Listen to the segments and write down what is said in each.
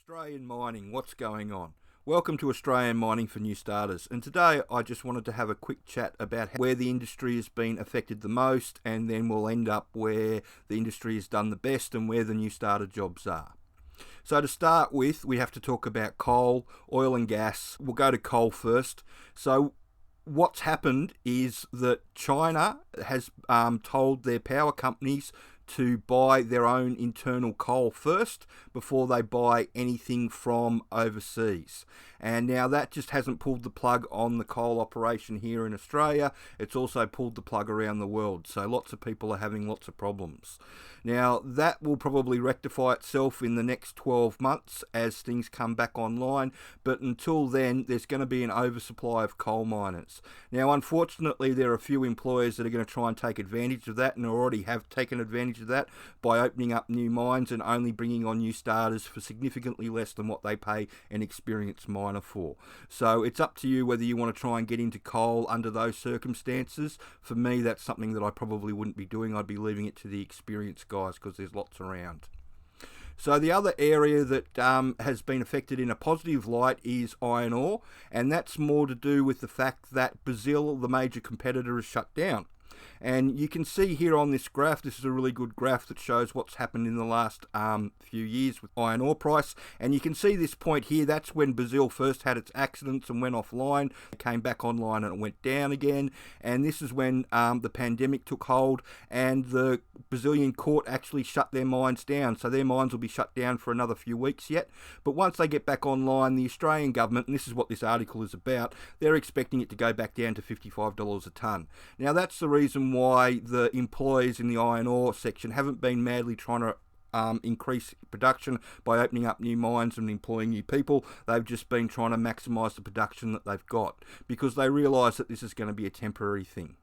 Australian mining, what's going on? Welcome to Australian Mining for New Starters, and today I just wanted to have a quick chat about where the industry has been affected the most, and then we'll end up where the industry has done the best and where the new starter jobs are. So to start with, we have to talk about coal, oil and gas. We'll go to coal first. So what's happened is that China has told their power companies to buy their own internal coal first before they buy anything from overseas. And now that just hasn't pulled the plug on the coal operation here in Australia, it's also pulled the plug around the world. So lots of people are having lots of problems. Now that will probably rectify itself in the next 12 months as things come back online, but until then there's going to be an oversupply of coal miners. Now unfortunately there are a few employers that are going to try and take advantage of that, and already have taken advantage of that by opening up new mines and only bringing on new starters for significantly less than what they pay an experienced miner for. So it's up to you whether you want to try and get into coal under those circumstances. For me, that's something that I probably wouldn't be doing. I'd be leaving it to the experienced guys because there's lots around. So the other area that has been affected in a positive light is iron ore, and that's more to do with the fact that Brazil, the major competitor, is shut down. And you can see here on this graph, this is a really good graph that shows what's happened in the last few years with iron ore price. And you can see this point here, that's when Brazil first had its accidents and went offline. It came back online and it went down again. And this is when the pandemic took hold and the Brazilian court actually shut their mines down. So their mines will be shut down for another few weeks yet. But once they get back online, the Australian government, and this is what this article is about, they're expecting it to go back down to $55 a tonne. Now that's the reason why the employees in the iron ore section haven't been madly trying to increase production by opening up new mines and employing new people. They've just been trying to maximise the production that they've got because they realise that this is going to be a temporary thing.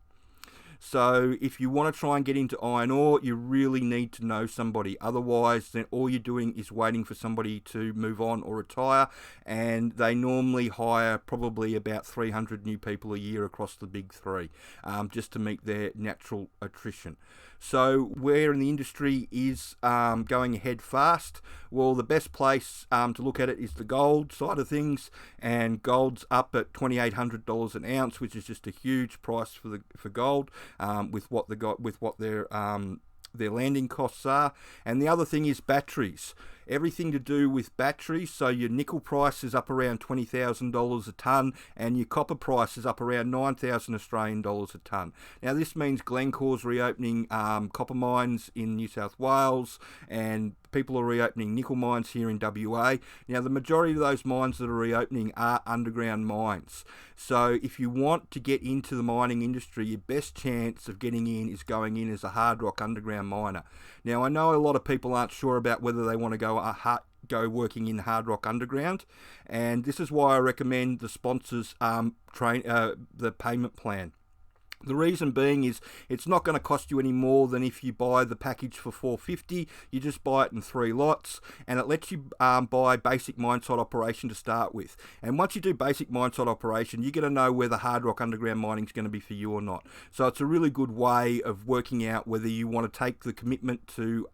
So if you want to try and get into iron ore, you really need to know somebody. Otherwise, then all you're doing is waiting for somebody to move on or retire, and they normally hire probably about 300 new people a year across the big three, just to meet their natural attrition. So where in the industry is going ahead fast? Well, the best place to look at it is the gold side of things, and gold's up at $2,800 an ounce, which is just a huge price for gold, with what their landing costs are. And the other thing is batteries. Everything to do with batteries, so your nickel price is up around $20,000 a tonne, and your copper price is up around 9,000 Australian dollars a tonne. Now this means Glencore's reopening copper mines in New South Wales, and people are reopening nickel mines here in WA. Now the majority of those mines that are reopening are underground mines. So if you want to get into the mining industry, your best chance of getting in is going in as a hard rock underground miner. Now I know a lot of people aren't sure about whether they want to go working in hard rock underground, and this is why I recommend the sponsors the payment plan. The reason being is it's not going to cost you any more than if you buy the package for $450. You just buy it in 3 lots, and it lets you buy basic mine site operation to start with. And once you do basic mine site operation, you're going to know whether hard rock underground mining is going to be for you or not. So it's a really good way of working out whether you want to take the commitment to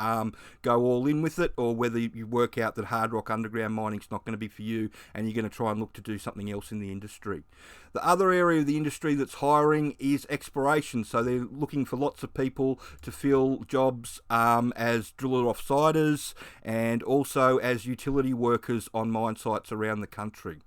go all in with it, or whether you work out that hard rock underground mining is not going to be for you and you're going to try and look to do something else in the industry. The other area of the industry that's hiring is exploration. So they're looking for lots of people to fill jobs as driller offsiders and also as utility workers on mine sites around the country.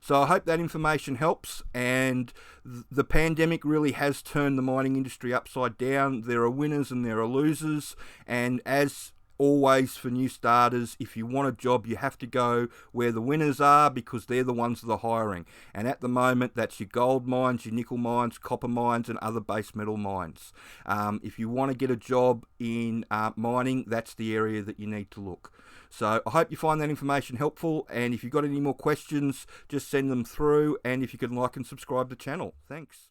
So I hope that information helps, and the pandemic really has turned the mining industry upside down. There are winners and there are losers, and as always for new starters, if you want a job, you have to go where the winners are because they're the ones that are hiring. And at the moment, that's your gold mines, your nickel mines, copper mines, and other base metal mines. If you want to get a job in mining, that's the area that you need to look. So I hope you find that information helpful, and if you've got any more questions, just send them through, and if you can like and subscribe to the channel. Thanks.